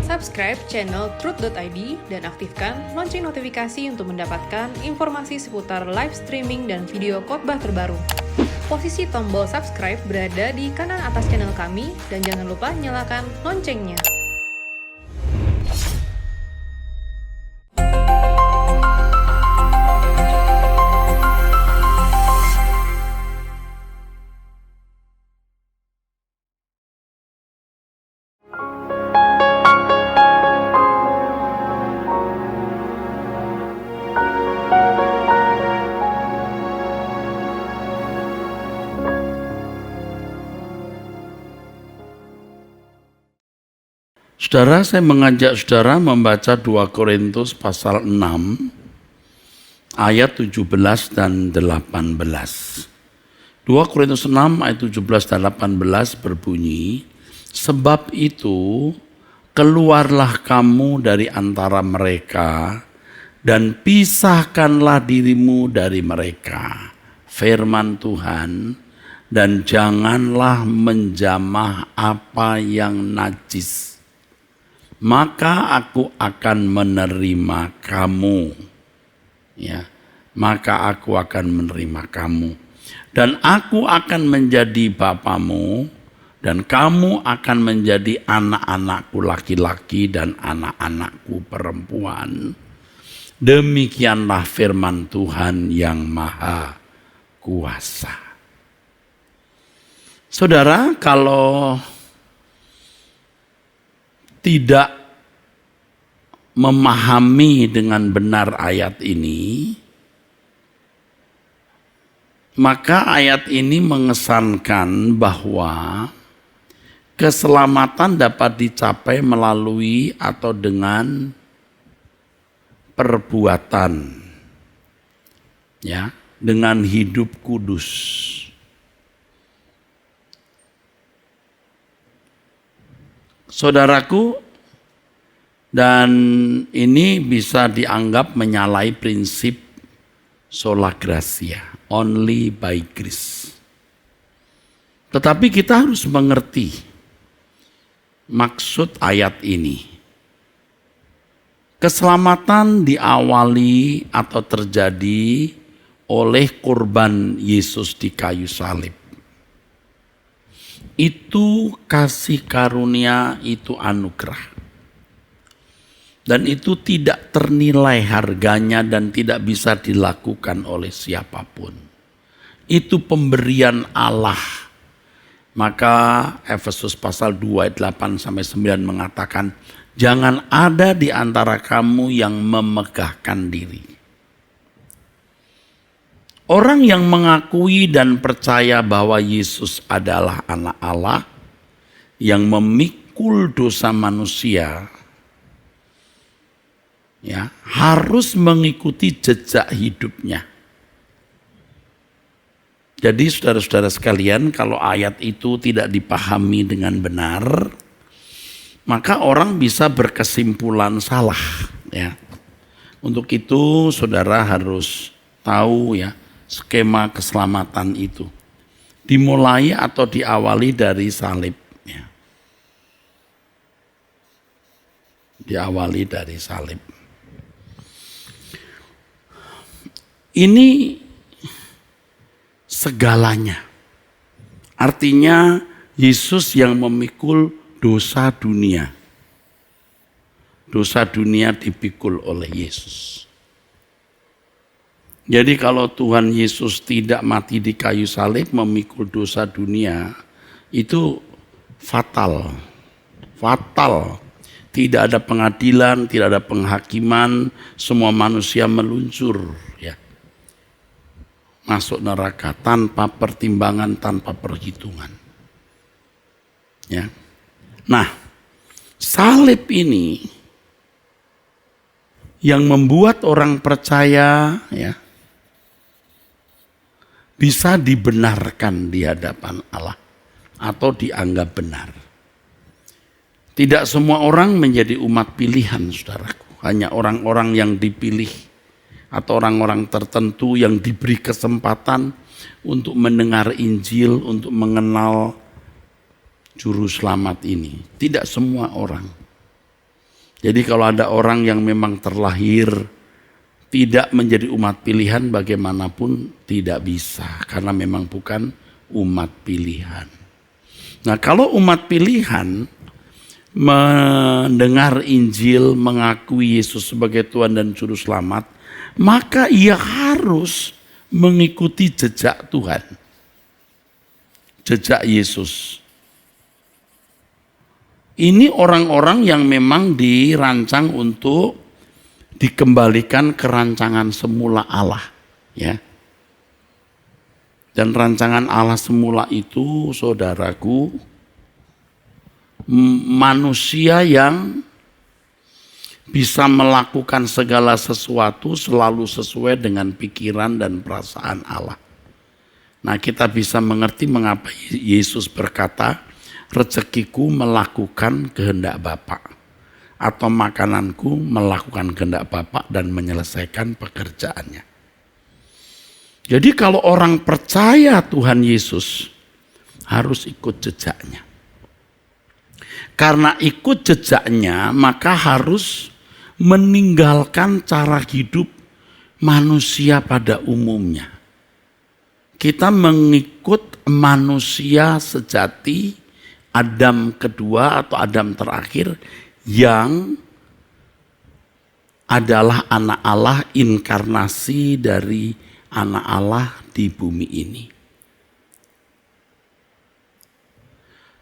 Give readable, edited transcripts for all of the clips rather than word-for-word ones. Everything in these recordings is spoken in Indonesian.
Subscribe channel Truth.id dan aktifkan lonceng notifikasi untuk mendapatkan informasi seputar live streaming dan video khotbah terbaru. Posisi tombol subscribe berada di kanan atas channel kami dan jangan lupa nyalakan loncengnya. Saudara, saya mengajak saudara membaca 2 Korintus pasal 6 ayat 17 dan 18. 2 Korintus 6 ayat 17 dan 18 berbunyi, sebab itu keluarlah kamu dari antara mereka dan pisahkanlah dirimu dari mereka, firman Tuhan, dan janganlah menjamah apa yang najis. Maka aku akan menerima kamu. Ya, maka aku akan menerima kamu. Dan aku akan menjadi bapamu, dan kamu akan menjadi anak-anakku laki-laki dan anak-anakku perempuan. Demikianlah firman Tuhan yang Maha Kuasa. Saudara, kalau tidak memahami dengan benar ayat ini, maka ayat ini mengesankan bahwa keselamatan dapat dicapai melalui atau dengan perbuatan, ya, dengan hidup kudus. Saudaraku, dan ini bisa dianggap menyalahi prinsip sola gratia, only by grace. Tetapi kita harus mengerti maksud ayat ini. Keselamatan diawali atau terjadi oleh kurban Yesus di kayu salib. Itu kasih karunia, itu anugerah. Dan itu tidak ternilai harganya dan tidak bisa dilakukan oleh siapapun. Itu pemberian Allah. Maka Efesus pasal 2 ayat 8 sampai 9 mengatakan, jangan ada di antara kamu yang memegahkan diri. Orang yang mengakui dan percaya bahwa Yesus adalah anak Allah yang memikul dosa manusia, ya, harus mengikuti jejak hidupnya. Jadi saudara-saudara sekalian, kalau ayat itu tidak dipahami dengan benar, maka orang bisa berkesimpulan salah, ya. Untuk itu saudara harus tahu, ya, skema keselamatan itu dimulai atau diawali dari salib, ya. Diawali dari salib. Ini segalanya. Artinya Yesus yang memikul dosa dunia. Dosa dunia dipikul oleh Yesus. Jadi kalau Tuhan Yesus tidak mati di kayu salib memikul dosa dunia, itu fatal. Fatal. Tidak ada pengadilan, tidak ada penghakiman, semua manusia meluncur, ya. Masuk neraka tanpa pertimbangan, tanpa perhitungan. Ya. Nah, salib ini yang membuat orang percaya, ya, bisa dibenarkan di hadapan Allah atau dianggap benar. Tidak semua orang menjadi umat pilihan, saudaraku. Hanya orang-orang yang dipilih atau orang-orang tertentu yang diberi kesempatan untuk mendengar Injil, untuk mengenal juru selamat ini. Tidak semua orang. Jadi kalau ada orang yang memang terlahir tidak menjadi umat pilihan, bagaimanapun tidak bisa, karena memang bukan umat pilihan. Nah, kalau umat pilihan mendengar Injil, mengakui Yesus sebagai Tuhan dan Juru Selamat, maka ia harus mengikuti jejak Tuhan, jejak Yesus. Ini orang-orang yang memang dirancang untuk dikembalikan ke rancangan semula Allah, ya. Dan rancangan Allah semula itu, saudaraku, manusia yang bisa melakukan segala sesuatu selalu sesuai dengan pikiran dan perasaan Allah. Nah, kita bisa mengerti mengapa Yesus berkata, rezekiku melakukan kehendak Bapa, atau makananku melakukan kehendak Bapa dan menyelesaikan pekerjaannya. Jadi kalau orang percaya Tuhan Yesus harus ikut jejaknya. Karena ikut jejaknya maka harus meninggalkan cara hidup manusia pada umumnya. Kita mengikut manusia sejati, Adam kedua atau Adam terakhir, yang adalah anak Allah, inkarnasi dari anak Allah di bumi ini.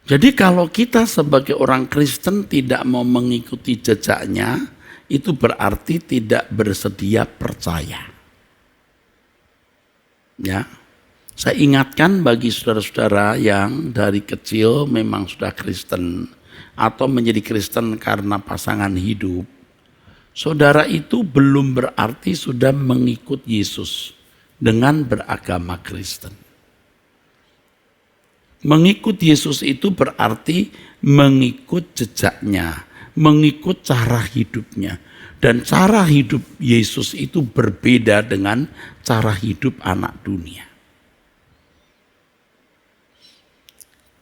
Jadi kalau kita sebagai orang Kristen tidak mau mengikuti jejaknya, itu berarti tidak bersedia percaya. Ya. Saya ingatkan bagi saudara-saudara yang dari kecil memang sudah Kristen atau menjadi Kristen karena pasangan hidup, saudara itu belum berarti sudah mengikut Yesus dengan beragama Kristen. Mengikut Yesus itu berarti mengikut jejaknya, mengikut cara hidupnya. Dan cara hidup Yesus itu berbeda dengan cara hidup anak dunia.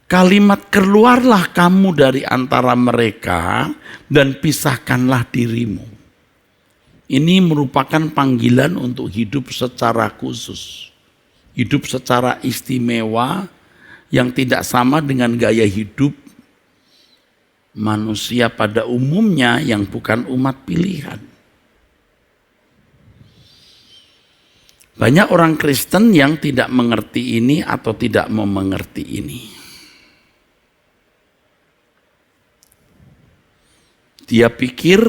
Kalimat keluarlah kamu dari antara mereka dan pisahkanlah dirimu. Ini merupakan panggilan untuk hidup secara khusus. Hidup secara istimewa yang tidak sama dengan gaya hidup manusia pada umumnya yang bukan umat pilihan. Banyak orang Kristen yang tidak mengerti ini atau tidak mau mengerti ini. Dia pikir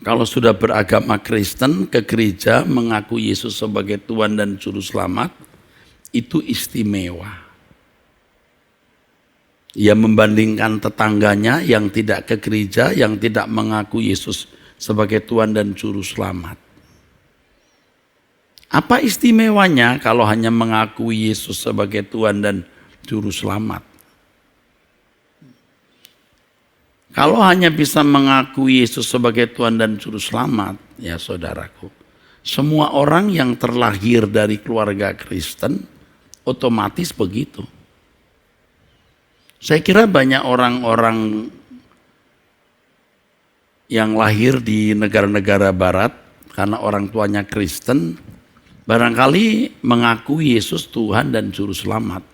kalau sudah beragama Kristen, ke gereja, mengaku Yesus sebagai Tuhan dan Juru Selamat, itu istimewa. Ia membandingkan tetangganya yang tidak ke gereja, yang tidak mengaku Yesus sebagai Tuhan dan Juru Selamat. Apa istimewanya kalau hanya mengakui Yesus sebagai Tuhan dan Juru Selamat? Kalau hanya bisa mengakui Yesus sebagai Tuhan dan Juru Selamat, ya saudaraku, semua orang yang terlahir dari keluarga Kristen otomatis begitu. Saya kira banyak orang-orang yang lahir di negara-negara barat karena orang tuanya Kristen, barangkali mengakui Yesus Tuhan dan Juru Selamat.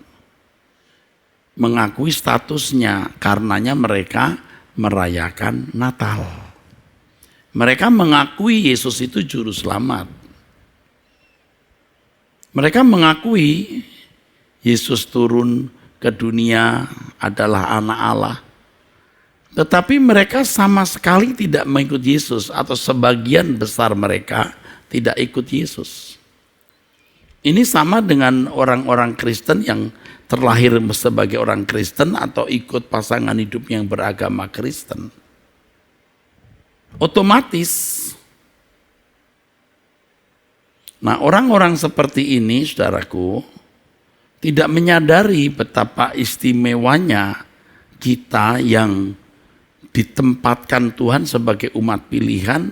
Mengakui statusnya, karenanya mereka merayakan Natal. Mereka mengakui Yesus itu Juru Selamat. Mereka mengakui Yesus turun ke dunia adalah anak Allah. Tetapi mereka sama sekali tidak mengikut Yesus, atau sebagian besar mereka tidak ikut Yesus. Ini sama dengan orang-orang Kristen yang terlahir sebagai orang Kristen atau ikut pasangan hidup yang beragama Kristen. Otomatis. Nah, orang-orang seperti ini, saudaraku, tidak menyadari betapa istimewanya kita yang ditempatkan Tuhan sebagai umat pilihan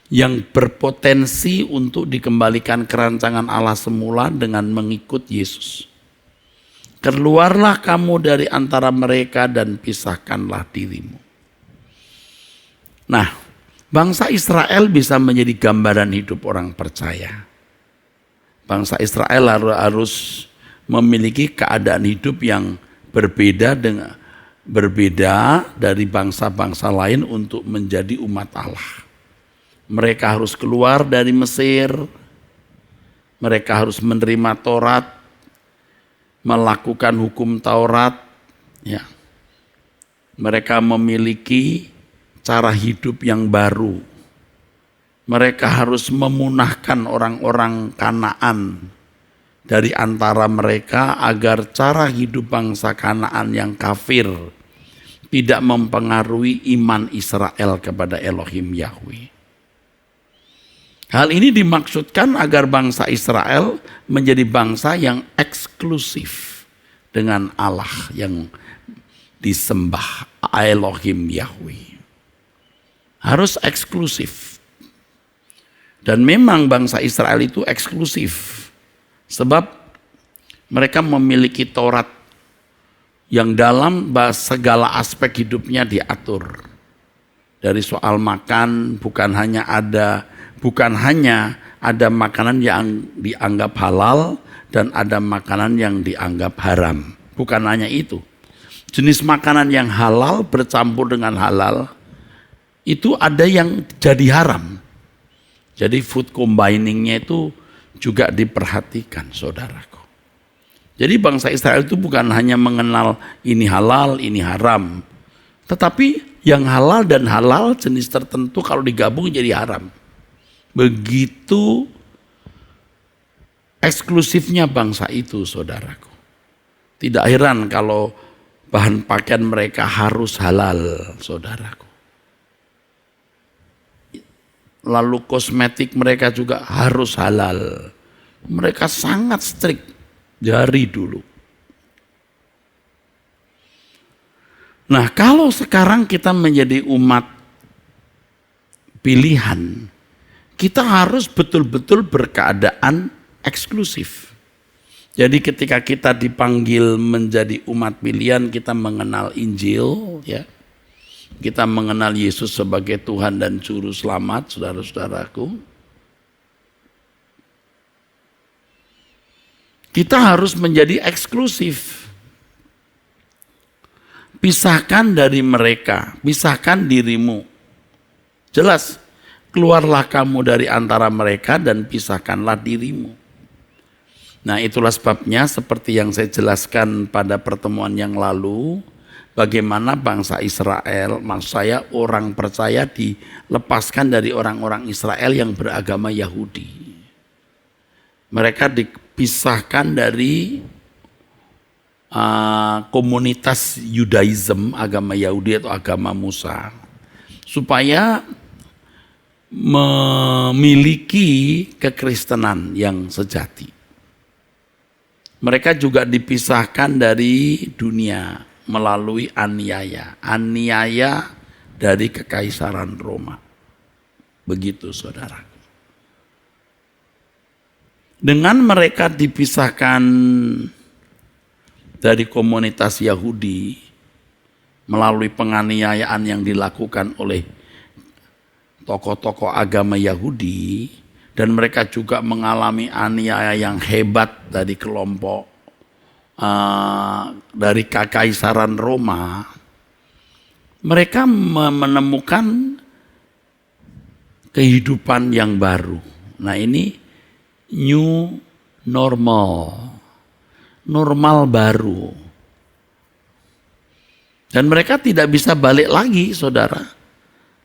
yang berpotensi untuk dikembalikan ke rancangan Allah semula dengan mengikut Yesus. Keluarlah kamu dari antara mereka dan pisahkanlah dirimu. Nah, bangsa Israel bisa menjadi gambaran hidup orang percaya. Bangsa Israel harus memiliki keadaan hidup yang berbeda dari bangsa-bangsa lain untuk menjadi umat Allah. Mereka harus keluar dari Mesir, mereka harus menerima Taurat, melakukan hukum Taurat, ya. Mereka memiliki cara hidup yang baru. Mereka harus memunahkan orang-orang Kanaan dari antara mereka agar cara hidup bangsa Kanaan yang kafir tidak mempengaruhi iman Israel kepada Elohim Yahweh. Hal ini dimaksudkan agar bangsa Israel menjadi bangsa yang eksklusif dengan Allah yang disembah, Elohim Yahweh. Harus eksklusif. Dan memang bangsa Israel itu eksklusif. Sebab mereka memiliki Taurat yang dalam segala aspek hidupnya diatur. Dari soal makan bukan hanya ada makanan yang dianggap halal dan ada makanan yang dianggap haram. Bukan hanya itu. Jenis makanan yang halal bercampur dengan halal itu ada yang jadi haram. Jadi food combiningnya itu juga diperhatikan, saudaraku. Jadi bangsa Israel itu bukan hanya mengenal ini halal, ini haram. Tetapi yang halal dan halal jenis tertentu kalau digabung jadi haram. Begitu eksklusifnya bangsa itu, saudaraku. Tidak heran kalau bahan pakaian mereka harus halal, saudaraku. Lalu kosmetik mereka juga harus halal. Mereka sangat strict dari dulu. Nah, kalau sekarang kita menjadi umat pilihan, kita harus betul-betul berkeadaan eksklusif. Jadi ketika kita dipanggil menjadi umat pilihan, kita mengenal Injil, ya. Kita mengenal Yesus sebagai Tuhan dan Juru Selamat, saudara-saudaraku. Kita harus menjadi eksklusif. Pisahkan dari mereka, pisahkan dirimu. Jelas, keluarlah kamu dari antara mereka dan pisahkanlah dirimu. Nah, itulah sebabnya seperti yang saya jelaskan pada pertemuan yang lalu, bagaimana bangsa Israel, maksud saya orang percaya dilepaskan dari orang-orang Israel yang beragama Yahudi. Mereka dipisahkan dari komunitas Yudaism, agama Yahudi atau agama Musa, supaya memiliki kekristenan yang sejati. Mereka juga dipisahkan dari dunia melalui aniaya dari kekaisaran Roma. Begitu, saudara. Dengan mereka dipisahkan dari komunitas Yahudi melalui penganiayaan yang dilakukan oleh tokoh-tokoh agama Yahudi, dan mereka juga mengalami aniaya yang hebat dari kelompok dari kekaisaran Roma. Mereka menemukan kehidupan yang baru. Nah, ini new normal baru. Dan mereka tidak bisa balik lagi, saudara.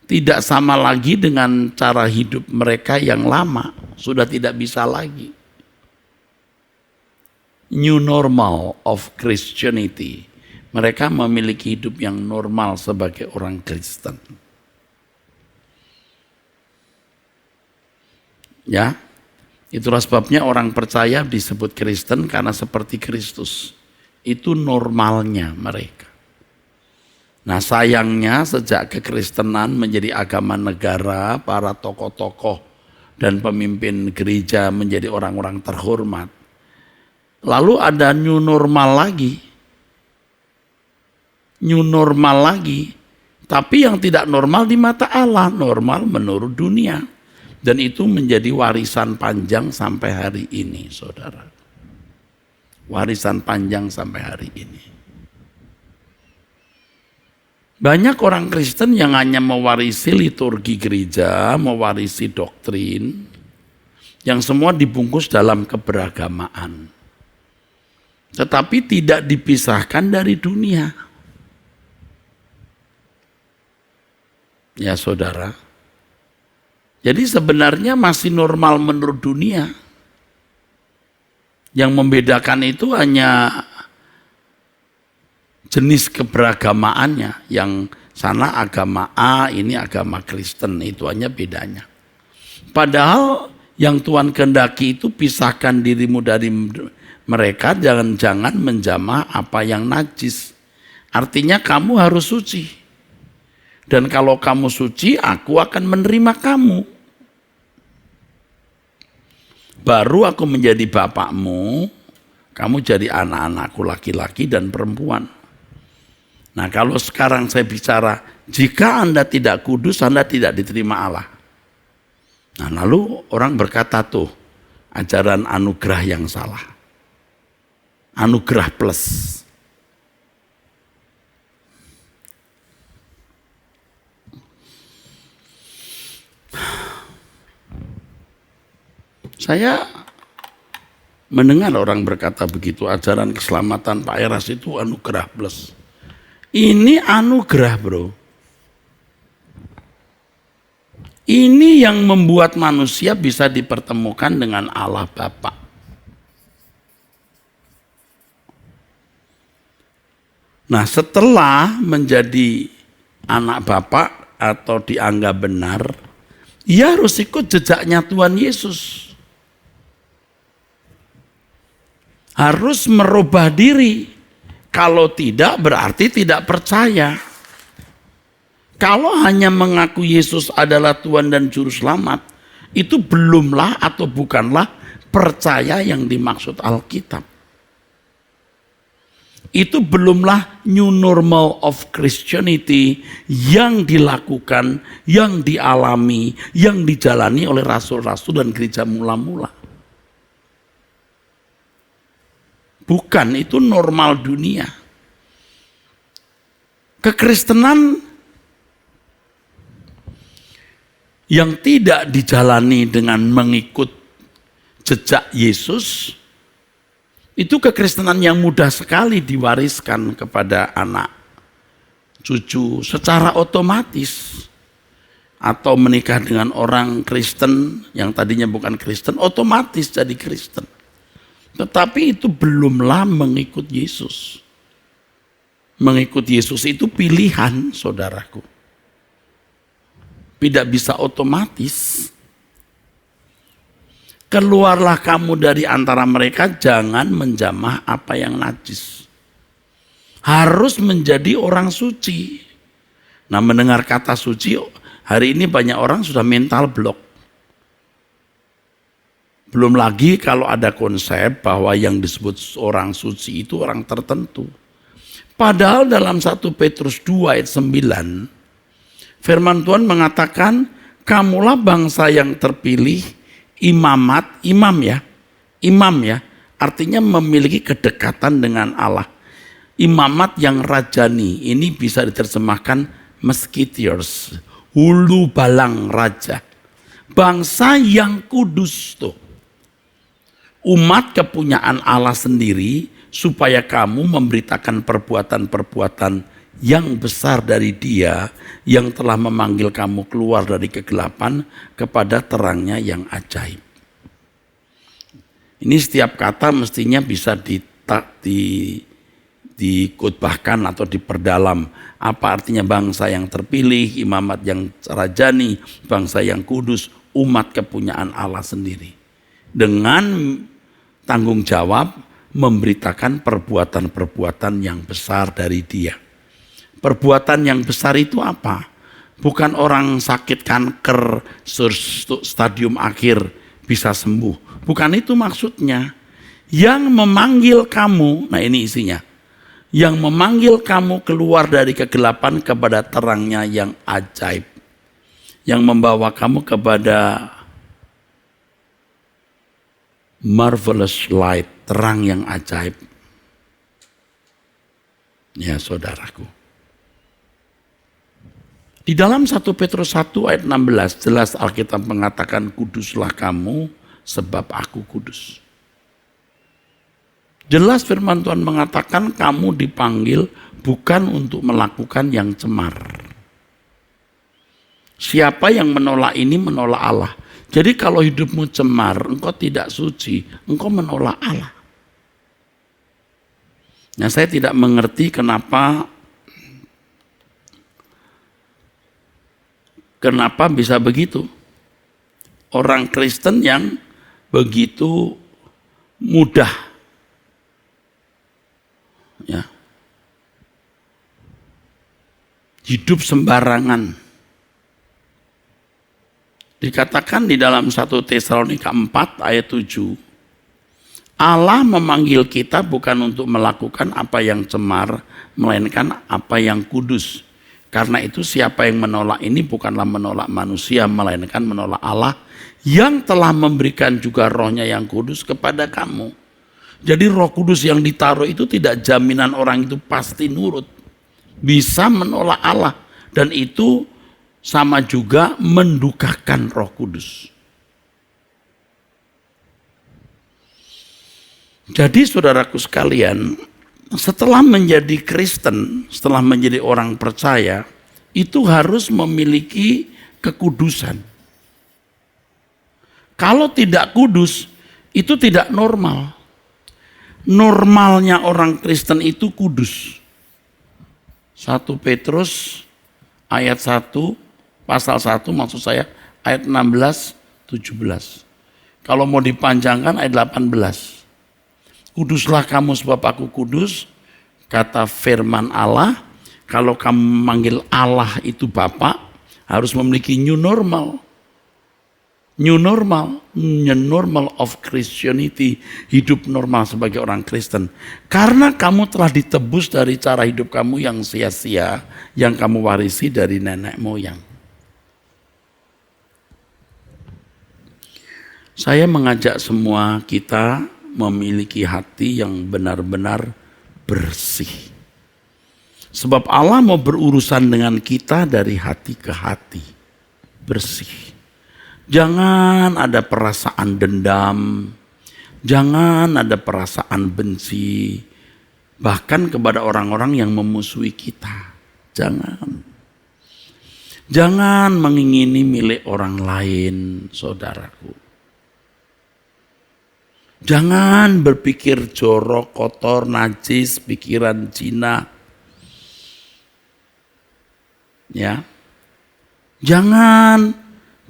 Tidak sama lagi dengan cara hidup mereka yang lama. Sudah tidak bisa lagi. New normal of Christianity. Mereka memiliki hidup yang normal sebagai orang Kristen. Ya, itulah sebabnya orang percaya disebut Kristen karena seperti Kristus. Itu normalnya mereka. Nah, sayangnya sejak kekristenan menjadi agama negara, para tokoh-tokoh dan pemimpin gereja menjadi orang-orang terhormat. Lalu ada new normal lagi. Tapi yang tidak normal di mata Allah, normal menurut dunia. Dan itu menjadi warisan panjang sampai hari ini, saudara. Warisan panjang sampai hari ini. Banyak orang Kristen yang hanya mewarisi liturgi gereja, mewarisi doktrin, yang semua dibungkus dalam keberagamaan. Tetapi tidak dipisahkan dari dunia. Ya saudara. Jadi sebenarnya masih normal menurut dunia. Yang membedakan itu hanya jenis keberagamaannya. Yang sana agama A, ini agama Kristen. Itu hanya bedanya. Padahal yang Tuhan kehendaki itu pisahkan dirimu dari mereka, jangan-jangan menjamah apa yang najis. Artinya kamu harus suci. Dan kalau kamu suci, aku akan menerima kamu. Baru aku menjadi bapakmu, kamu jadi anak-anakku laki-laki dan perempuan. Nah kalau sekarang saya bicara, jika Anda tidak kudus, Anda tidak diterima Allah. Nah lalu orang berkata tuh, ajaran anugerah yang salah. Anugerah plus. Saya mendengar orang berkata begitu, ajaran keselamatan Pak Eras itu anugerah plus. Ini anugerah bro. Ini yang membuat manusia bisa dipertemukan dengan Allah Bapa. Nah setelah menjadi anak Bapa atau dianggap benar, ia harus ikut jejaknya Tuhan Yesus. Harus merubah diri. Kalau tidak berarti tidak percaya. Kalau hanya mengaku Yesus adalah Tuhan dan Juru Selamat, itu belumlah atau bukanlah percaya yang dimaksud Alkitab. Itu belumlah new normal of Christianity yang dilakukan, yang dialami, yang dijalani oleh rasul-rasul dan gereja mula-mula. Bukan, itu normal dunia. Kekristenan yang tidak dijalani dengan mengikut jejak Yesus, itu kekristenan yang mudah sekali diwariskan kepada anak cucu secara otomatis. Atau menikah dengan orang Kristen yang tadinya bukan Kristen, otomatis jadi Kristen. Tetapi itu belumlah mengikut Yesus. Mengikut Yesus itu pilihan, saudaraku. Tidak bisa otomatis. Keluarlah kamu dari antara mereka, jangan menjamah apa yang najis. Harus menjadi orang suci. Nah mendengar kata suci, hari ini banyak orang sudah mental block. Belum lagi kalau ada konsep bahwa yang disebut orang suci itu orang tertentu. Padahal dalam 1 Petrus 2 ayat 9, firman Tuhan mengatakan, kamulah bangsa yang terpilih, imam ya, artinya memiliki kedekatan dengan Allah. Imamat yang rajani, ini bisa diterjemahkan musketeers, hulu balang raja. Bangsa yang kudus tuh. Umat kepunyaan Allah sendiri, supaya kamu memberitakan perbuatan-perbuatan yang besar dari Dia yang telah memanggil kamu keluar dari kegelapan kepada terangnya yang ajaib. Ini setiap kata mestinya bisa dikutbahkan atau diperdalam. Apa artinya bangsa yang terpilih, imamat yang rajani, bangsa yang kudus, umat kepunyaan Allah sendiri. Dengan tanggung jawab memberitakan perbuatan-perbuatan yang besar dari Dia. Perbuatan yang besar itu apa? Bukan orang sakit kanker stadium akhir bisa sembuh. Bukan itu maksudnya. Yang memanggil kamu, nah ini isinya. yang memanggil kamu keluar dari kegelapan kepada terangnya yang ajaib, yang membawa kamu kepada marvelous light, terang yang ajaib. Ya saudaraku. Di dalam 1 Petrus 1 ayat 16 jelas Alkitab mengatakan, kuduslah kamu sebab aku kudus. Jelas firman Tuhan mengatakan kamu dipanggil bukan untuk melakukan yang cemar. Siapa yang menolak ini menolak Allah. Jadi kalau hidupmu cemar, engkau tidak suci, engkau menolak Allah. Nah, saya tidak mengerti kenapa bisa begitu. Orang Kristen yang begitu mudah, ya, hidup sembarangan. Dikatakan di dalam 1 Tesalonika 4 ayat 7, Allah memanggil kita bukan untuk melakukan apa yang cemar, melainkan apa yang kudus. Karena itu siapa yang menolak ini bukanlah menolak manusia, melainkan menolak Allah yang telah memberikan juga rohnya yang kudus kepada kamu. Jadi Roh Kudus yang ditaruh itu tidak jaminan orang itu pasti nurut. Bisa menolak Allah. Dan itu sama juga mendukakan Roh Kudus. Jadi saudaraku sekalian, setelah menjadi Kristen, setelah menjadi orang percaya, itu harus memiliki kekudusan. Kalau tidak kudus, itu tidak normal. Normalnya orang Kristen itu kudus. 1 Petrus ayat 1, pasal 1 maksud saya, ayat 16, 17. Kalau mau dipanjangkan ayat 18. Kuduslah kamu sebab aku kudus, kata firman Allah. Kalau kamu memanggil Allah itu Bapa, harus memiliki new normal. New normal of Christianity, hidup normal sebagai orang Kristen. Karena kamu telah ditebus dari cara hidup kamu yang sia-sia, yang kamu warisi dari nenek moyang. Saya mengajak semua kita memiliki hati yang benar-benar bersih. Sebab Allah mau berurusan dengan kita dari hati ke hati. Bersih. Jangan ada perasaan dendam, jangan ada perasaan benci, bahkan kepada orang-orang yang memusuhi kita. Jangan. Jangan mengingini milik orang lain, saudaraku. Jangan berpikir jorok, kotor, najis, pikiran Cina. Ya. Jangan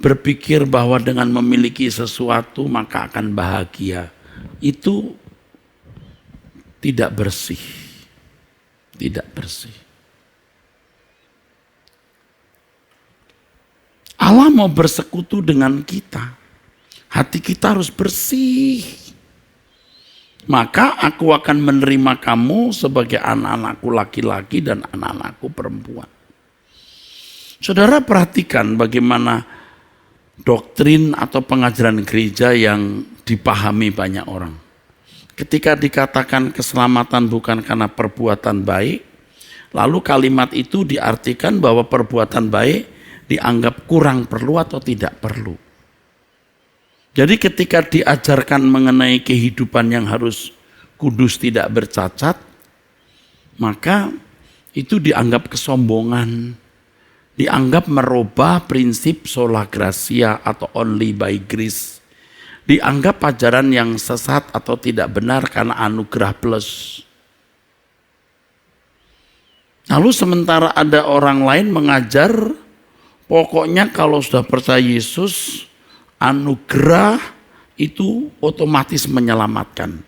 berpikir bahwa dengan memiliki sesuatu maka akan bahagia. Itu tidak bersih. Tidak bersih. Allah mau bersekutu dengan kita. Hati kita harus bersih. Maka aku akan menerima kamu sebagai anak-anakku laki-laki dan anak-anakku perempuan. Saudara perhatikan bagaimana doktrin atau pengajaran gereja yang dipahami banyak orang. Ketika dikatakan keselamatan bukan karena perbuatan baik, lalu kalimat itu diartikan bahwa perbuatan baik dianggap kurang perlu atau tidak perlu. Jadi ketika diajarkan mengenai kehidupan yang harus kudus tidak bercacat, maka itu dianggap kesombongan. Dianggap merubah prinsip sola gratia atau only by grace. Dianggap ajaran yang sesat atau tidak benar karena anugerah plus. Lalu sementara ada orang lain mengajar, pokoknya kalau sudah percaya Yesus, anugerah itu otomatis menyelamatkan.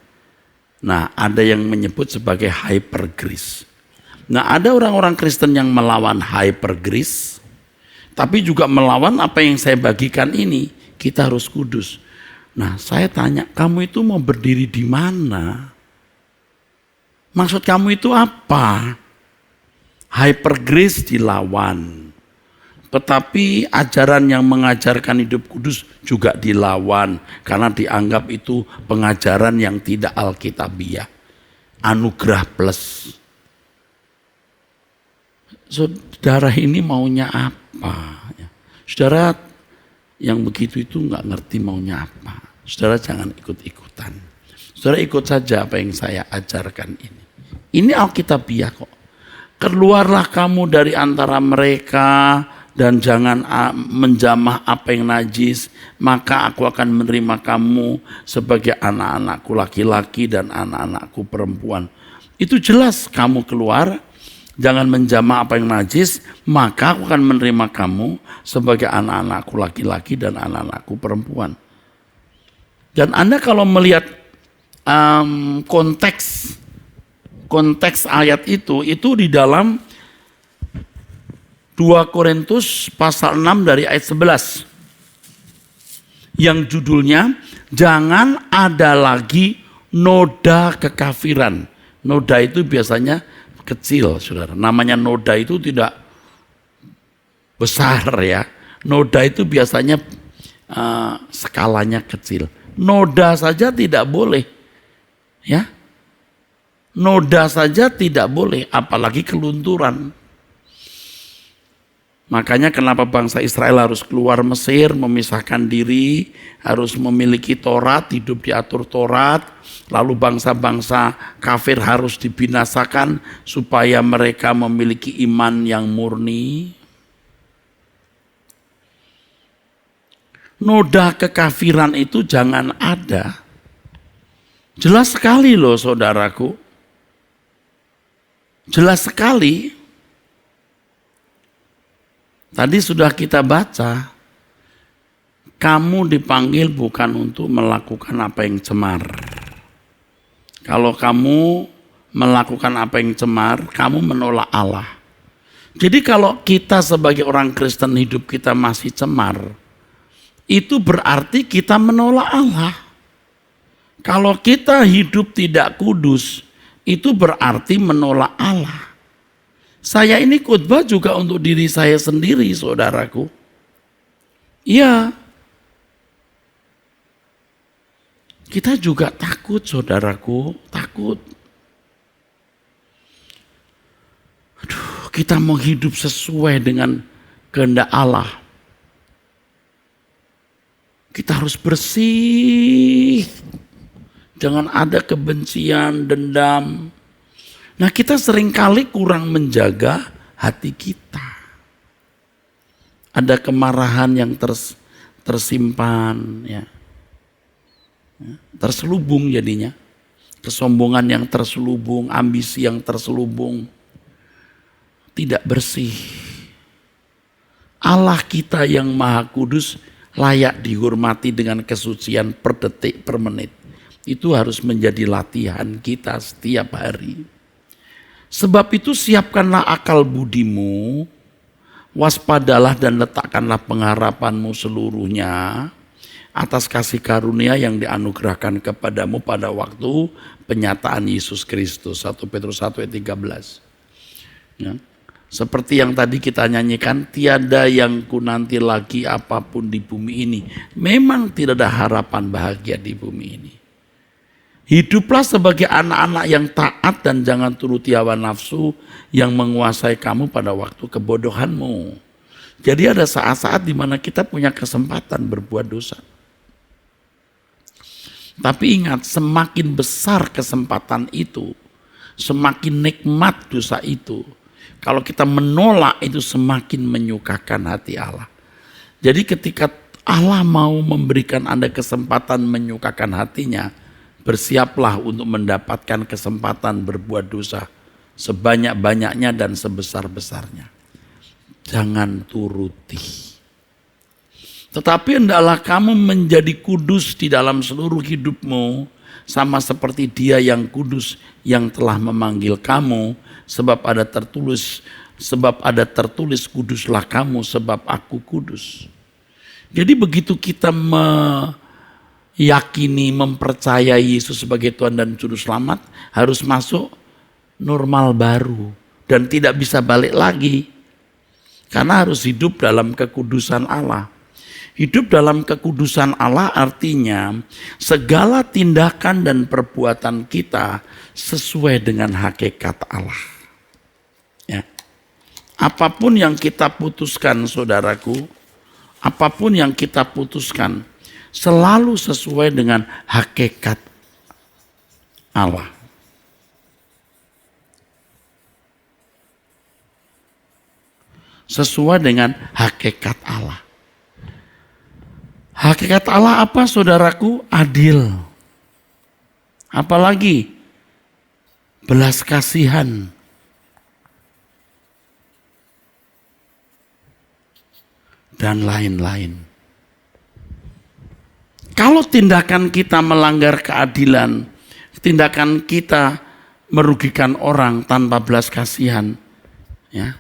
Nah, ada yang menyebut sebagai hyper grace. Nah, ada orang-orang Kristen yang melawan hyper grace, tapi juga melawan apa yang saya bagikan ini. Kita harus kudus. Nah, saya tanya, kamu itu mau berdiri di mana? Maksud kamu itu apa? Hyper grace dilawan. Tetapi ajaran yang mengajarkan hidup kudus juga dilawan. Karena dianggap itu pengajaran yang tidak alkitabiah. Anugerah plus. Saudara ini maunya apa? Saudara yang begitu itu nggak ngerti maunya apa. Saudara jangan ikut-ikutan. Saudara ikut saja apa yang saya ajarkan ini. Ini alkitabiah kok. Keluarlah kamu dari antara mereka dan jangan menjamah apa yang najis, maka aku akan menerima kamu sebagai anak-anakku laki-laki dan anak-anakku perempuan. Itu jelas, kamu keluar, jangan menjamah apa yang najis, maka aku akan menerima kamu sebagai anak-anakku laki-laki dan anak-anakku perempuan. Dan Anda kalau melihat konteks ayat itu di dalam 2 Korintus pasal 6 dari ayat 11. Yang judulnya, jangan ada lagi noda kekafiran. Noda itu biasanya kecil, saudara. Namanya noda itu tidak besar ya. Noda itu biasanya skalanya kecil. Noda saja tidak boleh. Ya. Noda saja tidak boleh, apalagi kelunturan. Makanya kenapa bangsa Israel harus keluar Mesir, memisahkan diri, harus memiliki Taurat, hidup diatur Taurat, lalu bangsa-bangsa kafir harus dibinasakan supaya mereka memiliki iman yang murni. Noda kekafiran itu jangan ada. Jelas sekali loh saudaraku. Jelas sekali. Tadi sudah kita baca. Kamu dipanggil bukan untuk melakukan apa yang cemar. Kalau kamu melakukan apa yang cemar, kamu menolak Allah. Jadi kalau kita sebagai orang Kristen hidup kita masih cemar, itu berarti kita menolak Allah. Kalau kita hidup tidak kudus, itu berarti menolak Allah. Saya ini khotbah juga untuk diri saya sendiri, saudaraku. Iya. Kita juga takut, saudaraku, takut. Aduh, kita mau hidup sesuai dengan kehendak Allah. Kita harus bersih. Jangan ada kebencian, dendam. Nah, kita seringkali kurang menjaga hati kita. Ada kemarahan yang tersimpan, ya. Terselubung jadinya. Kesombongan yang terselubung, ambisi yang terselubung. Tidak bersih. Allah kita yang Maha Kudus layak dihormati dengan kesucian per detik, per menit. Itu harus menjadi latihan kita setiap hari. Sebab itu siapkanlah akal budimu, waspadalah dan letakkanlah pengharapanmu seluruhnya atas kasih karunia yang dianugerahkan kepadamu pada waktu penyataan Yesus Kristus. 1 Petrus 1 ayat 13. Ya. Seperti yang tadi kita nyanyikan, tiada yang ku nanti lagi apapun di bumi ini. Memang tidak ada harapan bahagia di bumi ini. Hiduplah sebagai anak-anak yang taat dan jangan turuti hawa nafsu yang menguasai kamu pada waktu kebodohanmu. Jadi ada saat-saat di mana kita punya kesempatan berbuat dosa. Tapi ingat, semakin besar kesempatan itu, semakin nikmat dosa itu. Kalau kita menolak itu semakin menyukakan hati Allah. Jadi ketika Allah mau memberikan Anda kesempatan menyukakan hatinya, bersiaplah untuk mendapatkan kesempatan berbuat dosa sebanyak-banyaknya dan sebesar-besarnya. Jangan turuti. Tetapi hendaklah kamu menjadi kudus di dalam seluruh hidupmu, sama seperti Dia yang kudus yang telah memanggil kamu, sebab ada tertulis kuduslah kamu sebab aku kudus. Jadi begitu kita meyakini, mempercayai Yesus sebagai Tuhan dan Juru Selamat, harus masuk normal baru dan tidak bisa balik lagi. Karena harus hidup dalam kekudusan Allah. Hidup dalam kekudusan Allah artinya segala tindakan dan perbuatan kita sesuai dengan hakikat Allah. Ya. Apapun yang kita putuskan, saudaraku, apapun yang kita putuskan selalu sesuai dengan hakikat Allah. Sesuai dengan hakikat Allah. Hakikat Allah apa, saudaraku? Adil. Apalagi belas kasihan. Dan lain-lain. Kalau tindakan kita melanggar keadilan, tindakan kita merugikan orang tanpa belas kasihan, ya,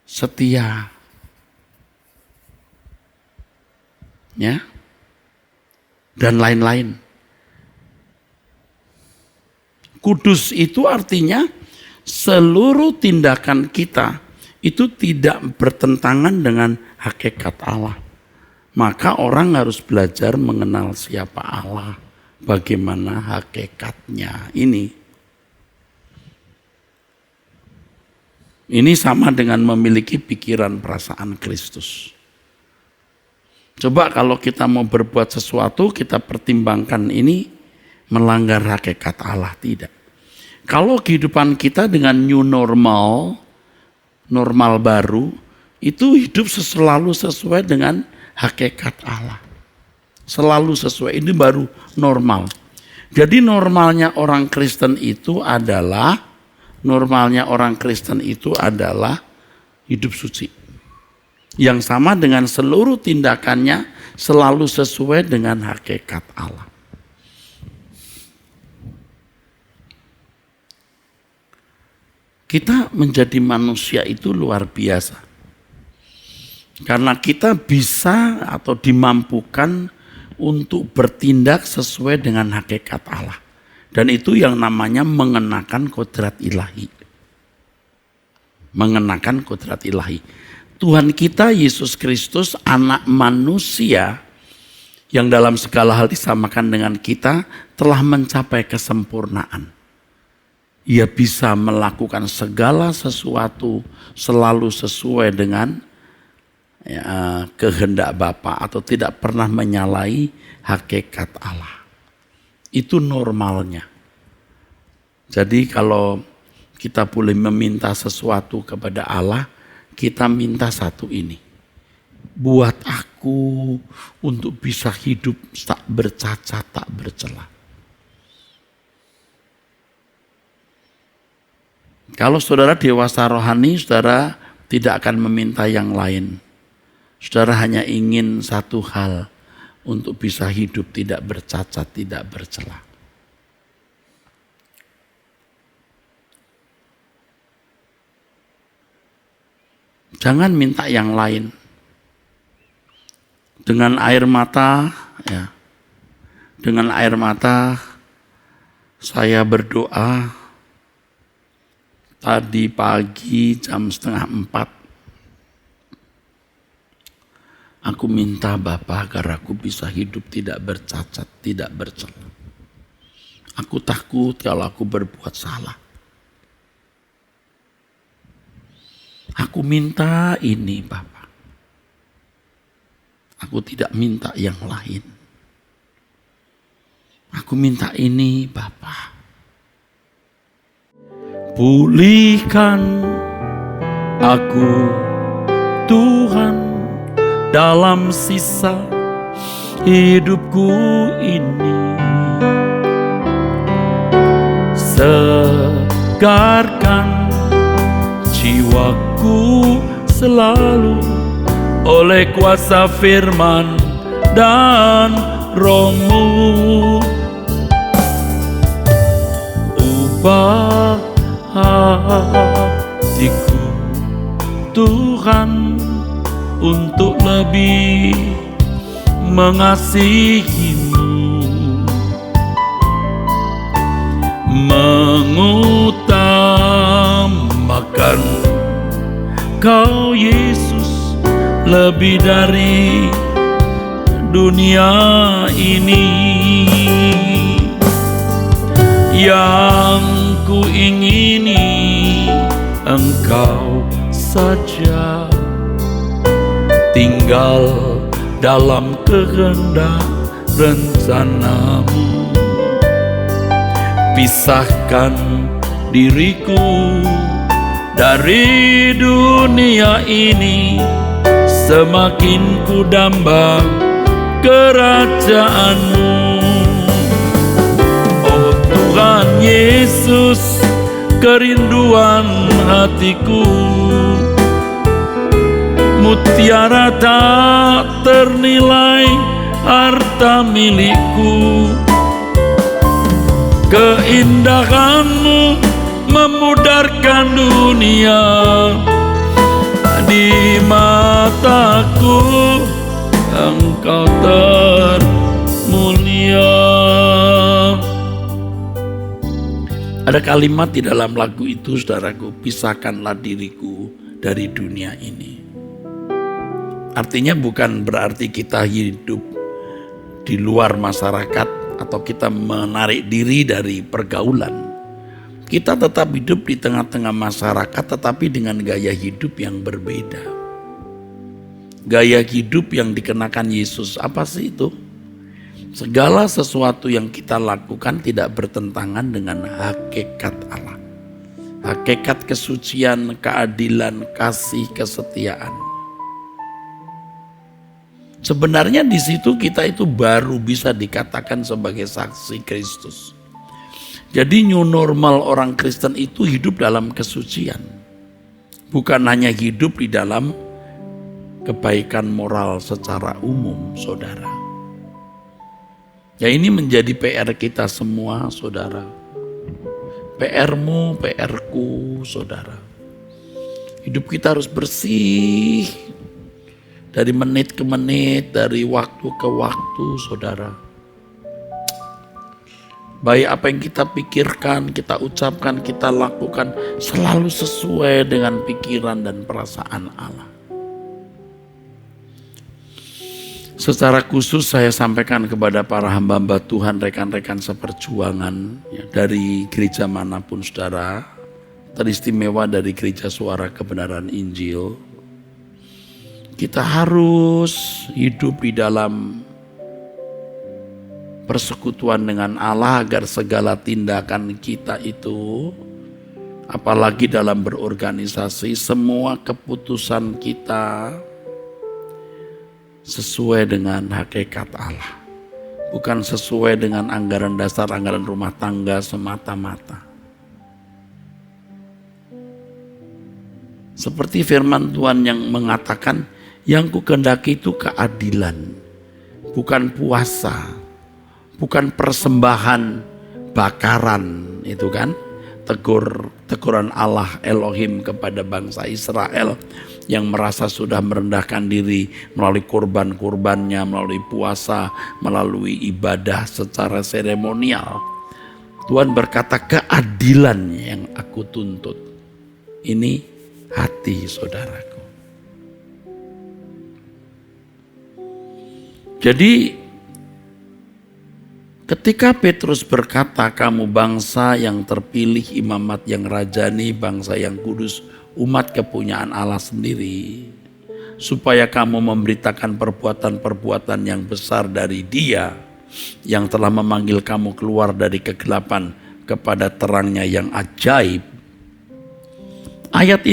setia, ya, dan lain-lain. Kudus itu artinya seluruh tindakan kita itu tidak bertentangan dengan hakikat Allah. Maka orang harus belajar mengenal siapa Allah, bagaimana hakikatnya. Ini sama dengan memiliki pikiran perasaan Kristus. Coba kalau kita mau berbuat sesuatu, kita pertimbangkan ini melanggar hakikat Allah, tidak. Kalau kehidupan kita dengan new normal, normal baru, itu hidup selalu sesuai dengan hakikat Allah. Selalu sesuai, ini baru normal. Jadi normalnya orang Kristen itu adalah hidup suci. Yang sama dengan seluruh tindakannya selalu sesuai dengan hakikat Allah. Kita menjadi manusia itu luar biasa. Karena kita bisa atau dimampukan untuk bertindak sesuai dengan hakikat Allah. Dan itu yang namanya mengenakan kodrat ilahi. Mengenakan kodrat ilahi. Tuhan kita Yesus Kristus, anak manusia yang dalam segala hal disamakan dengan kita, telah mencapai kesempurnaan. Ia bisa melakukan segala sesuatu selalu sesuai dengan kehendak Bapa atau tidak pernah menyalahi hakikat Allah. Itu normalnya. Jadi kalau kita boleh meminta sesuatu kepada Allah, kita minta satu ini. Buat aku untuk bisa hidup tak bercacat, tak bercela. Kalau saudara dewasa rohani, saudara tidak akan meminta yang lain. Saudara hanya ingin satu hal, untuk bisa hidup tidak bercacat, tidak bercela. Jangan minta yang lain. Dengan air mata, ya. Dengan air mata saya berdoa tadi pagi jam 3:30. Aku minta Bapa agar aku bisa hidup tidak bercacat, tidak bercela. Aku takut kalau aku berbuat salah. Aku minta ini Bapa. Aku tidak minta yang lain. Aku minta ini Bapa. Pulihkan aku Tuhan dalam sisa hidupku ini. Segarkan jiwaku selalu oleh kuasa firman dan Roh-Mu. Ubah hatiku Tuhan untuk lebih mengasihi-Mu, mengutamakan utamakan Kau Yesus lebih dari dunia ini. Yang ku ingini Engkau saja, tinggal dalam kehendak rencanamu. Pisahkan diriku dari dunia ini, semakin ku damba kerajaanmu. Oh Tuhan Yesus, kerinduan hatiku, mutiara tak ternilai harta milikku. Keindahanmu memudarkan dunia, di mataku Engkau termulia. Ada kalimat di dalam lagu itu, saudaraku, pisahkanlah diriku dari dunia ini. Artinya bukan berarti kita hidup di luar masyarakat atau kita menarik diri dari pergaulan. Kita tetap hidup di tengah-tengah masyarakat, tetapi dengan gaya hidup yang berbeda. Gaya hidup yang dikenakan Yesus, apa sih itu? Segala sesuatu yang kita lakukan tidak bertentangan dengan hakikat Allah. Hakikat kesucian, keadilan, kasih, kesetiaan. Sebenarnya di situ kita itu baru bisa dikatakan sebagai saksi Kristus. Jadi new normal orang Kristen itu hidup dalam kesucian. Bukan hanya hidup di dalam kebaikan moral secara umum, saudara. Ya ini menjadi PR kita semua, saudara. PR-mu, PR-ku, saudara. Hidup kita harus bersih. Dari menit ke menit, dari waktu ke waktu, saudara. Baik apa yang kita pikirkan, kita ucapkan, kita lakukan selalu sesuai dengan pikiran dan perasaan Allah. Secara khusus saya sampaikan kepada para hamba-hamba Tuhan, rekan-rekan seperjuangan ya, dari gereja manapun saudara, teristimewa dari Gereja Suara Kebenaran Injil. Kita harus hidup di dalam persekutuan dengan Allah agar segala tindakan kita itu, apalagi dalam berorganisasi, semua keputusan kita sesuai dengan hakikat Allah. Bukan sesuai dengan anggaran dasar, anggaran rumah tangga semata-mata. Seperti firman Tuhan yang mengatakan, yang kukehendaki itu keadilan, bukan puasa, bukan persembahan bakaran, itu kan teguran Allah Elohim kepada bangsa Israel yang merasa sudah merendahkan diri melalui kurban-kurbannya, melalui puasa, melalui ibadah secara seremonial. Tuhan berkata, keadilan yang aku tuntut. Ini hati saudaraku. Jadi ketika Petrus berkata, kamu bangsa yang terpilih, imamat yang rajani, bangsa yang kudus, umat kepunyaan Allah sendiri, supaya kamu memberitakan perbuatan-perbuatan yang besar dari Dia yang telah memanggil kamu keluar dari kegelapan kepada terangnya yang ajaib. Ayat-ayat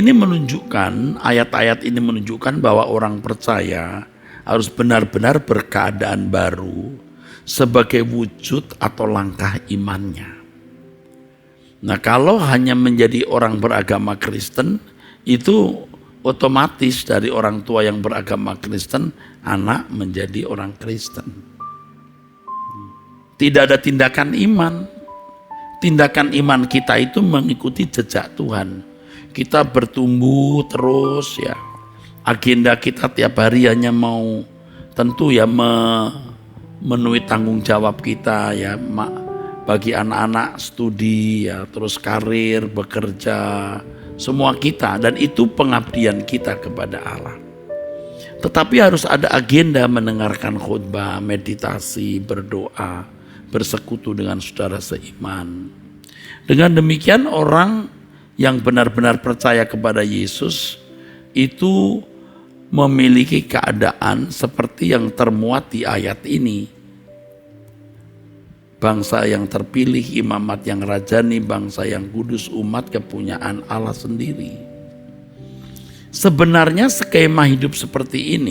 ini menunjukkan bahwa orang percaya harus benar-benar berkeadaan baru sebagai wujud atau langkah imannya. Nah, kalau hanya menjadi orang beragama Kristen, itu otomatis dari orang tua yang beragama Kristen, anak menjadi orang Kristen. Tidak ada tindakan iman. Tindakan iman kita itu mengikuti jejak Tuhan. Kita bertumbuh terus ya. Agenda kita tiap hari hanya mau tentu ya memenuhi tanggung jawab kita ya, bagi anak-anak studi ya, terus karir, bekerja, semua kita, dan itu pengabdian kita kepada Allah. Tetapi harus ada agenda mendengarkan khotbah, meditasi, berdoa, bersekutu dengan saudara seiman. Dengan demikian orang yang benar-benar percaya kepada Yesus itu memiliki keadaan seperti yang termuat di ayat ini. Bangsa yang terpilih, imamat yang rajani, bangsa yang kudus, umat kepunyaan Allah sendiri. Sebenarnya skema hidup seperti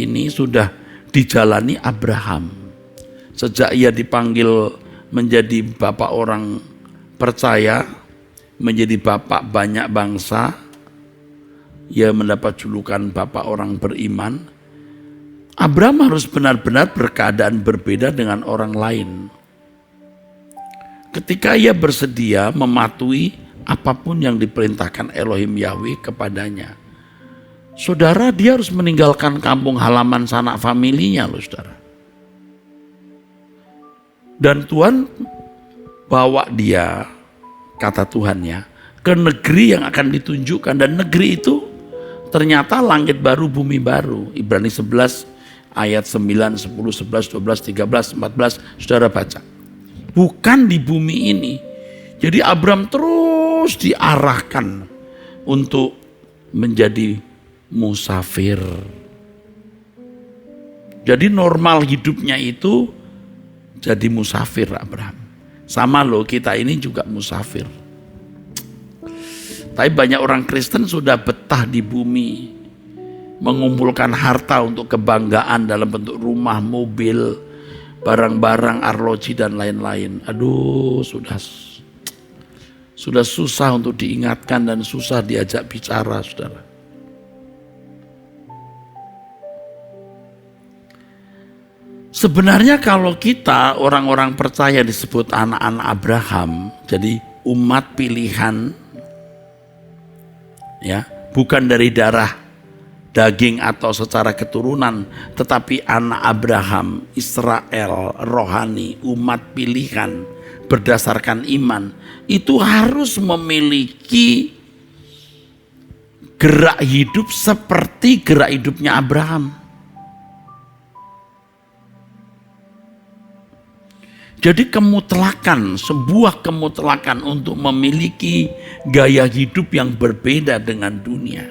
ini sudah dijalani Abraham. Sejak ia dipanggil menjadi bapak orang percaya, menjadi bapak banyak bangsa, ia mendapat julukan bapak orang beriman. Abraham harus benar-benar berkeadaan berbeda dengan orang lain. Ketika ia bersedia mematuhi apapun yang diperintahkan Elohim Yahweh kepadanya. Saudara, dia harus meninggalkan kampung halaman sanak familinya loh saudara. Dan Tuhan bawa dia, kata Tuhan ya, ke negeri yang akan ditunjukkan. Dan negeri itu ternyata langit baru, bumi baru. Ibrani 11 ayat 9, 10, 11, 12, 13, 14, saudara baca. Bukan di bumi ini. Jadi Abraham terus diarahkan untuk menjadi musafir. Jadi normal hidupnya itu jadi musafir Abraham. Sama loh, kita ini juga musafir. Tapi banyak orang Kristen sudah betah di bumi, mengumpulkan harta untuk kebanggaan dalam bentuk rumah, mobil, barang-barang, arloji dan lain-lain. Aduh, sudah susah untuk diingatkan dan susah diajak bicara, saudara. Sebenarnya kalau kita orang-orang percaya disebut anak-anak Abraham, jadi umat pilihan, ya, bukan dari darah, daging atau secara keturunan, tetapi anak Abraham, Israel, rohani, umat pilihan berdasarkan iman, itu harus memiliki gerak hidup seperti gerak hidupnya Abraham. Jadi sebuah kemutlakan untuk memiliki gaya hidup yang berbeda dengan dunia.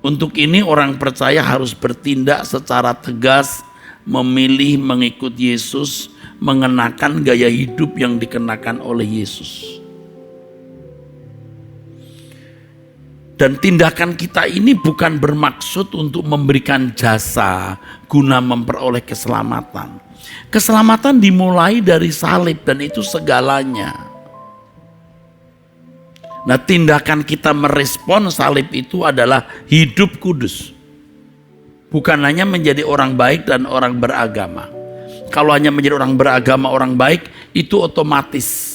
Untuk ini orang percaya harus bertindak secara tegas, memilih mengikut Yesus, mengenakan gaya hidup yang dikenakan oleh Yesus. Dan tindakan kita ini bukan bermaksud untuk memberikan jasa guna memperoleh keselamatan. Keselamatan dimulai dari salib dan itu segalanya. Nah, tindakan kita merespon salib itu adalah hidup kudus. Bukan hanya menjadi orang baik dan orang beragama. Kalau hanya menjadi orang beragama, orang baik, itu otomatis.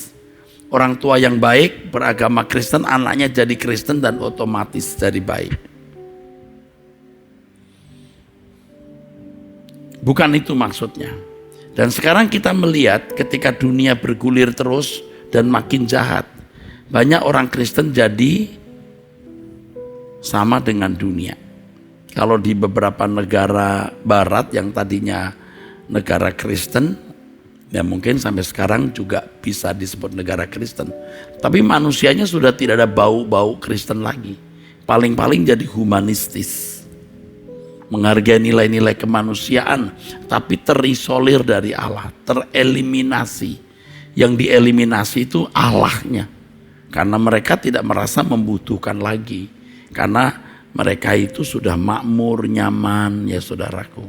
Orang tua yang baik, beragama Kristen, anaknya jadi Kristen dan otomatis jadi baik. Bukan itu maksudnya. Dan sekarang kita melihat ketika dunia bergulir terus dan makin jahat, banyak orang Kristen jadi sama dengan dunia. Kalau di beberapa negara barat yang tadinya negara Kristen, ya mungkin sampai sekarang juga bisa disebut negara Kristen. Tapi manusianya sudah tidak ada bau-bau Kristen lagi. Paling-paling jadi humanistis. Menghargai nilai-nilai kemanusiaan, tapi terisolir dari Allah, tereliminasi. Yang dieliminasi itu Allahnya. Karena mereka tidak merasa membutuhkan lagi. Karena mereka itu sudah makmur, nyaman, ya saudaraku.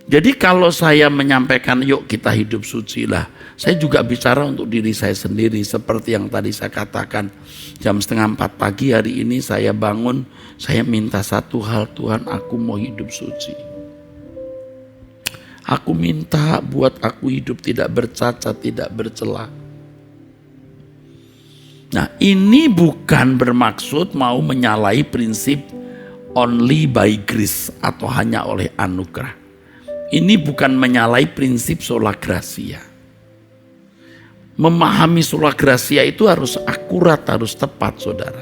Jadi kalau saya menyampaikan yuk kita hidup suci lah, saya juga bicara untuk diri saya sendiri. Seperti yang tadi saya katakan, jam 3:30 pagi hari ini saya bangun, saya minta satu hal, Tuhan, aku mau hidup suci. Aku minta buat aku hidup tidak bercacat, tidak bercela. Nah, ini bukan bermaksud mau menyalahi prinsip only by grace atau hanya oleh anugerah. Ini bukan menyalahi prinsip sola gratia. memahami sola gratia itu harus akurat, harus tepat, saudara.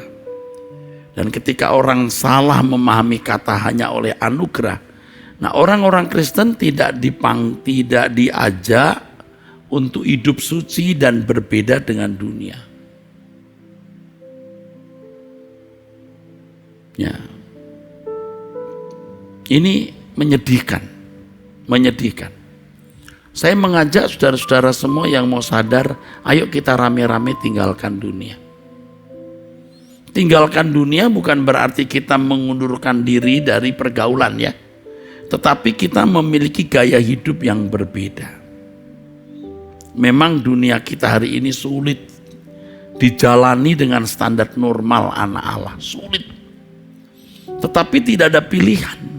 Dan ketika orang salah memahami kata hanya oleh anugerah, nah orang-orang Kristen tidak diajak untuk hidup suci dan berbeda dengan dunia. Ya. Ini menyedihkan. Saya mengajak saudara-saudara semua yang mau sadar, ayo kita rame-rame tinggalkan dunia. Tinggalkan dunia bukan berarti kita mengundurkan diri dari pergaulan ya. Tetapi kita memiliki gaya hidup yang berbeda. Memang dunia kita hari ini sulit dijalani dengan standar normal anak Allah. Sulit. Tetapi tidak ada pilihan.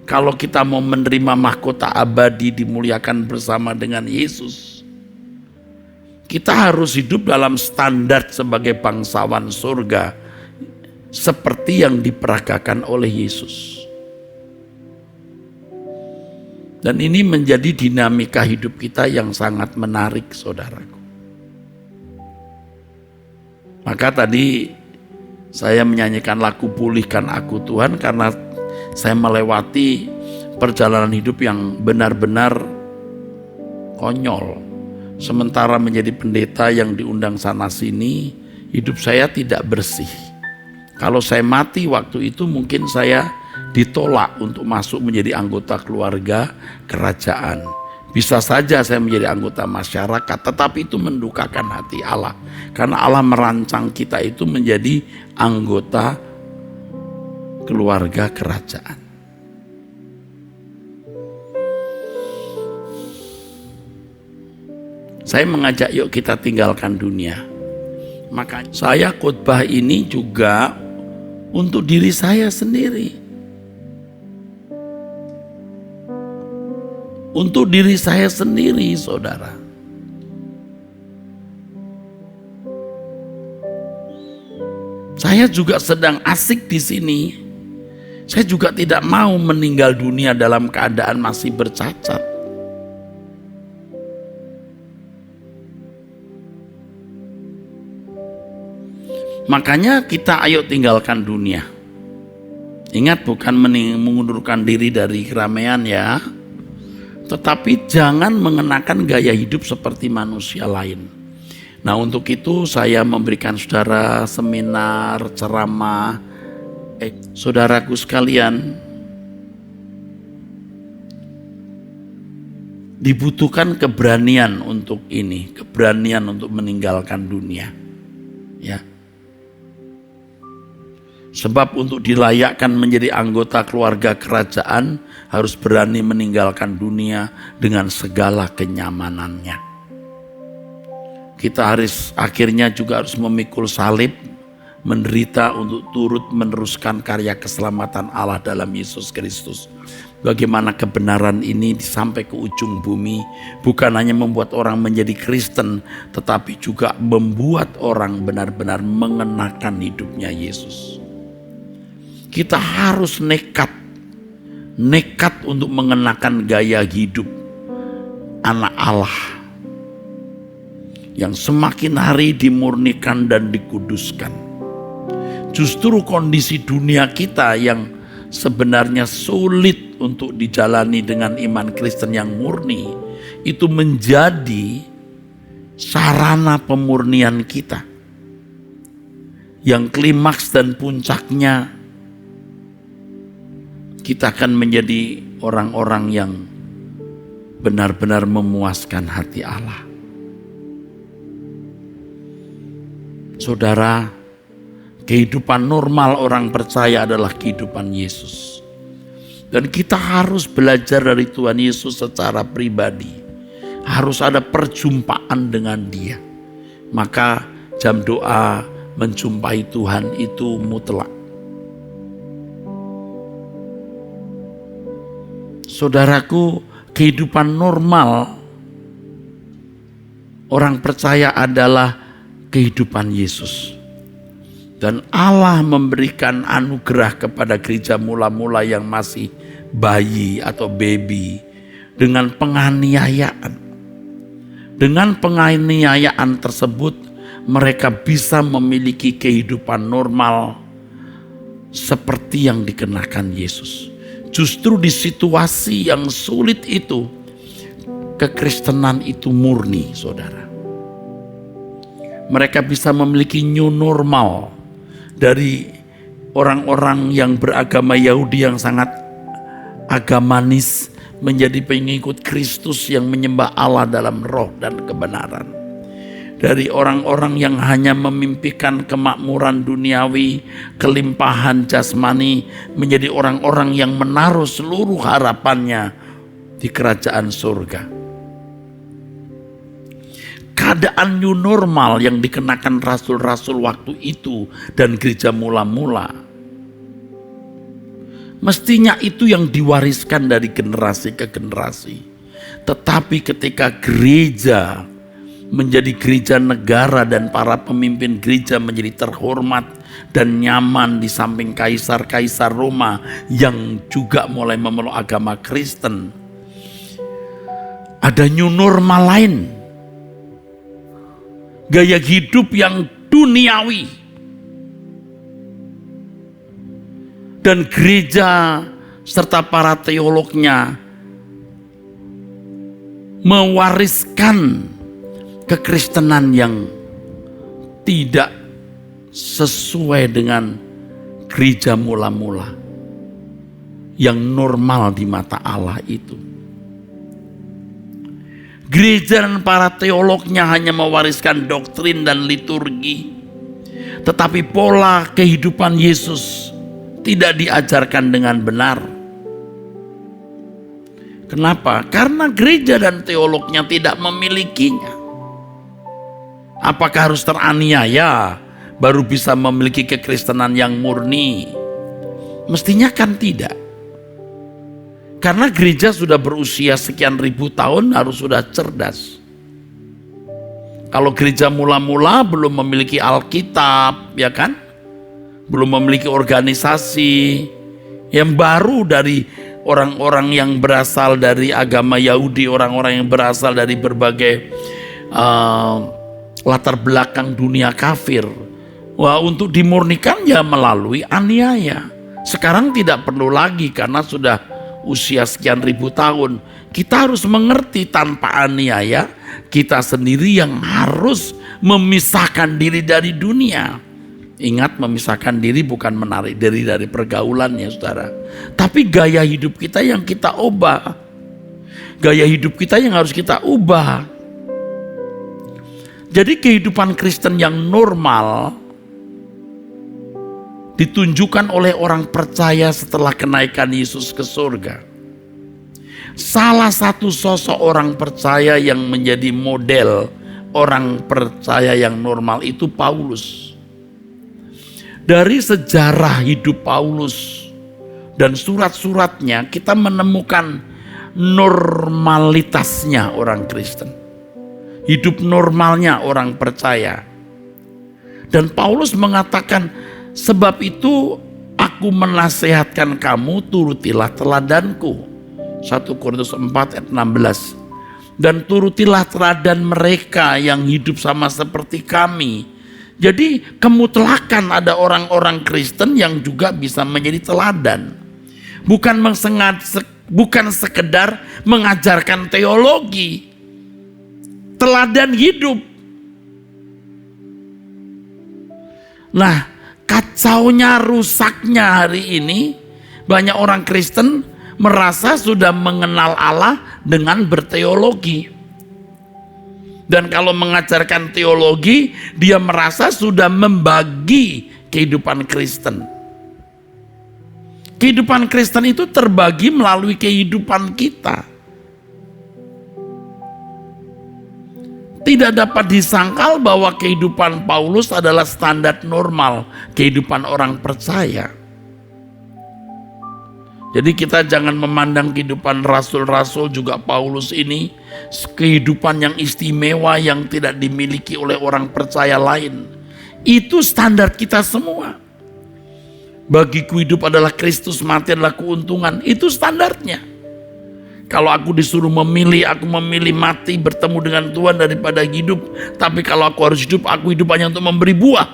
Kalau kita mau menerima mahkota abadi dimuliakan bersama dengan Yesus, kita harus hidup dalam standar sebagai bangsawan surga seperti yang diperagakan oleh Yesus. Dan ini menjadi dinamika hidup kita yang sangat menarik, saudaraku. Maka tadi saya menyanyikan lagu Pulihkan Aku Tuhan karena saya melewati perjalanan hidup yang benar-benar konyol. Sementara menjadi pendeta yang diundang sana sini, hidup saya tidak bersih. Kalau saya mati waktu itu mungkin saya ditolak untuk masuk menjadi anggota keluarga kerajaan. Bisa saja saya menjadi anggota masyarakat, tetapi itu mendukakan hati Allah. Karena Allah merancang kita itu menjadi anggota keluarga kerajaan. Saya mengajak yuk kita tinggalkan dunia. Maka saya khotbah ini juga untuk diri saya sendiri. Untuk diri saya sendiri, saudara. Saya juga sedang asik di sini. Saya juga tidak mau meninggal dunia dalam keadaan masih bercacat. Makanya kita ayo tinggalkan dunia. Ingat, bukan mengundurkan diri dari keramaian ya. Tetapi jangan mengenakan gaya hidup seperti manusia lain. Nah, untuk itu saya memberikan saudara seminar, ceramah. Saudaraku sekalian, dibutuhkan keberanian untuk ini, keberanian untuk meninggalkan dunia. Ya. Sebab untuk dilayakkan menjadi anggota keluarga kerajaan harus berani meninggalkan dunia dengan segala kenyamanannya. Kita akhirnya juga harus memikul salib, menderita untuk turut meneruskan karya keselamatan Allah dalam Yesus Kristus. Bagaimana kebenaran ini sampai ke ujung bumi, bukan hanya membuat orang menjadi Kristen, tetapi juga membuat orang benar-benar mengenakan hidupnya Yesus. Kita harus nekat untuk mengenakan gaya hidup anak Allah yang semakin hari dimurnikan dan dikuduskan. Justru kondisi dunia kita yang sebenarnya sulit untuk dijalani dengan iman Kristen yang murni, itu menjadi sarana pemurnian kita. Yang klimaks dan puncaknya, kita akan menjadi orang-orang yang benar-benar memuaskan hati Allah. Saudara, kehidupan normal orang percaya adalah kehidupan Yesus. Dan kita harus belajar dari Tuhan Yesus secara pribadi. Harus ada perjumpaan dengan Dia. Maka jam doa menjumpai Tuhan itu mutlak. Saudaraku, kehidupan normal orang percaya adalah kehidupan Yesus. Dan Allah memberikan anugerah kepada gereja mula-mula yang masih bayi atau baby dengan penganiayaan. Dengan penganiayaan tersebut, mereka bisa memiliki kehidupan normal seperti yang dikenakan Yesus. Justru di situasi yang sulit itu, kekristenan itu murni, saudara. Mereka bisa memiliki new normal dari orang-orang yang beragama Yahudi yang sangat agamanis menjadi pengikut Kristus yang menyembah Allah dalam roh dan kebenaran. Dari orang-orang yang hanya memimpikan kemakmuran duniawi, kelimpahan jasmani, menjadi orang-orang yang menaruh seluruh harapannya di kerajaan surga. Keadaan new normal yang dikenakan rasul-rasul waktu itu dan gereja mula-mula, mestinya itu yang diwariskan dari generasi ke generasi. Tetapi ketika gereja menjadi gereja negara dan para pemimpin gereja menjadi terhormat dan nyaman di samping kaisar-kaisar Roma yang juga mulai memeluk agama Kristen, ada new normal lain. Gaya hidup yang duniawi. Dan gereja serta para teolognya mewariskan kekristenan yang tidak sesuai dengan gereja mula-mula yang normal di mata Allah itu. Gereja dan para teolognya hanya mewariskan doktrin dan liturgi, tetapi pola kehidupan Yesus tidak diajarkan dengan benar. Kenapa? Karena gereja dan teolognya tidak memilikinya. Apakah harus teraniaya baru bisa memiliki kekristenan yang murni? Mestinya kan tidak. Karena gereja sudah berusia sekian ribu tahun harus sudah cerdas. Kalau gereja mula-mula belum memiliki Alkitab, ya kan? Belum memiliki organisasi yang baru dari orang-orang yang berasal dari agama Yahudi, orang-orang yang berasal dari berbagai latar belakang dunia kafir. Wah, untuk dimurnikan ya melalui aniaya. Sekarang tidak perlu lagi karena sudah usia sekian ribu tahun. Kita harus mengerti tanpa aniaya, kita sendiri yang harus memisahkan diri dari dunia. Ingat, memisahkan diri bukan menarik diri dari pergaulannya, saudara. Tapi gaya hidup kita yang kita ubah. Gaya hidup kita yang harus kita ubah. Jadi kehidupan Kristen yang normal ditunjukkan oleh orang percaya setelah kenaikan Yesus ke surga. Salah satu sosok orang percaya yang menjadi model orang percaya yang normal itu Paulus. Dari sejarah hidup Paulus dan surat-suratnya kita menemukan normalitasnya orang Kristen. Hidup normalnya orang percaya. Dan Paulus mengatakan, sebab itu aku menasehatkan kamu, turutilah teladanku. 1 Korintus 4 ayat 16. Dan turutilah teladan mereka yang hidup sama seperti kami. Jadi kemutlakan ada orang-orang Kristen yang juga bisa menjadi teladan. Bukan sekedar mengajarkan teologi. Teladan hidup. Nah, kacaunya, rusaknya hari ini, banyak orang Kristen merasa sudah mengenal Allah dengan berteologi. Dan kalau mengajarkan teologi, dia merasa sudah membagi kehidupan Kristen. Kehidupan Kristen itu terbagi melalui kehidupan kita. Tidak dapat disangkal bahwa kehidupan Paulus adalah standar normal kehidupan orang percaya. Jadi kita jangan memandang kehidupan rasul-rasul juga Paulus ini kehidupan yang istimewa yang tidak dimiliki oleh orang percaya lain. Itu standar kita semua. Bagiku hidup adalah Kristus, mati adalah keuntungan. Itu standarnya. Kalau aku disuruh memilih, aku memilih mati bertemu dengan Tuhan daripada hidup. Tapi kalau aku harus hidup, aku hidup hanya untuk memberi buah.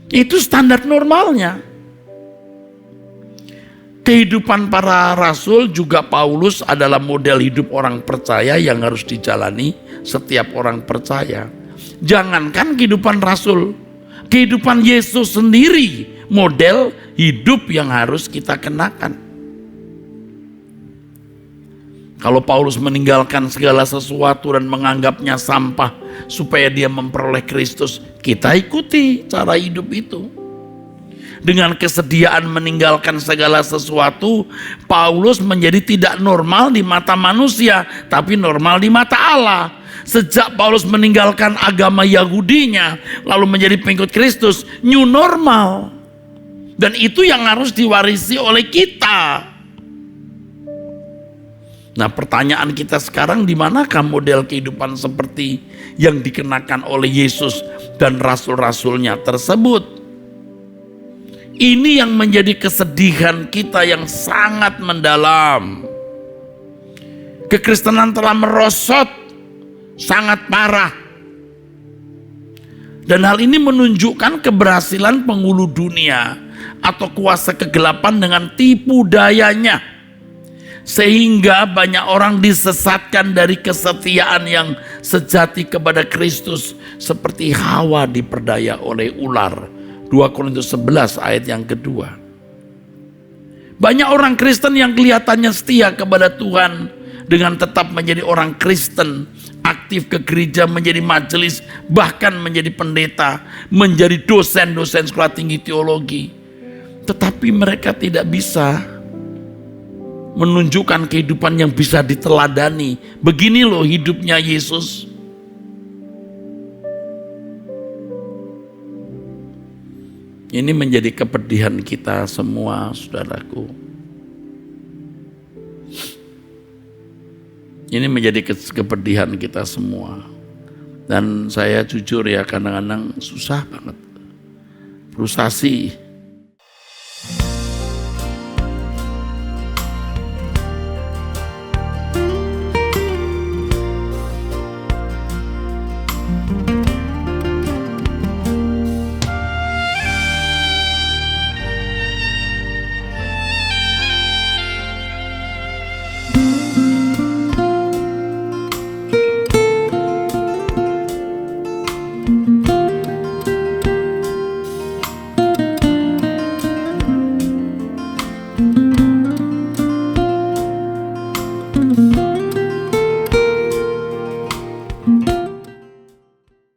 Itu standar normalnya. Kehidupan para rasul juga Paulus adalah model hidup orang percaya yang harus dijalani setiap orang percaya. Jangankan kehidupan rasul, kehidupan Yesus sendiri model hidup yang harus kita kenakan. Kalau Paulus meninggalkan segala sesuatu dan menganggapnya sampah supaya dia memperoleh Kristus, kita ikuti cara hidup itu. Dengan kesediaan meninggalkan segala sesuatu, Paulus menjadi tidak normal di mata manusia, tapi normal di mata Allah. Sejak Paulus meninggalkan agama Yahudinya, lalu menjadi pengikut Kristus, new normal. Dan itu yang harus diwarisi oleh kita. Nah, pertanyaan kita sekarang, di manakah model kehidupan seperti yang dikenakan oleh Yesus dan rasul-rasulnya tersebut? Ini yang menjadi kesedihan kita yang sangat mendalam. Kekristenan telah merosot sangat parah. Dan hal ini menunjukkan keberhasilan penghulu dunia atau kuasa kegelapan dengan tipu dayanya. Sehingga banyak orang disesatkan dari kesetiaan yang sejati kepada Kristus, seperti Hawa diperdaya oleh ular. 2 Korintus 11 ayat yang kedua. Banyak orang Kristen yang kelihatannya setia kepada Tuhan dengan tetap menjadi orang Kristen, aktif ke gereja, menjadi majelis, bahkan menjadi pendeta, menjadi dosen-dosen sekolah tinggi teologi. Tetapi mereka tidak bisa menunjukkan kehidupan yang bisa diteladani. Begini loh hidupnya Yesus. Ini menjadi kepedihan kita semua, saudaraku. Ini menjadi kepedihan kita semua. Dan saya jujur ya, kadang-kadang susah banget. Frustasi.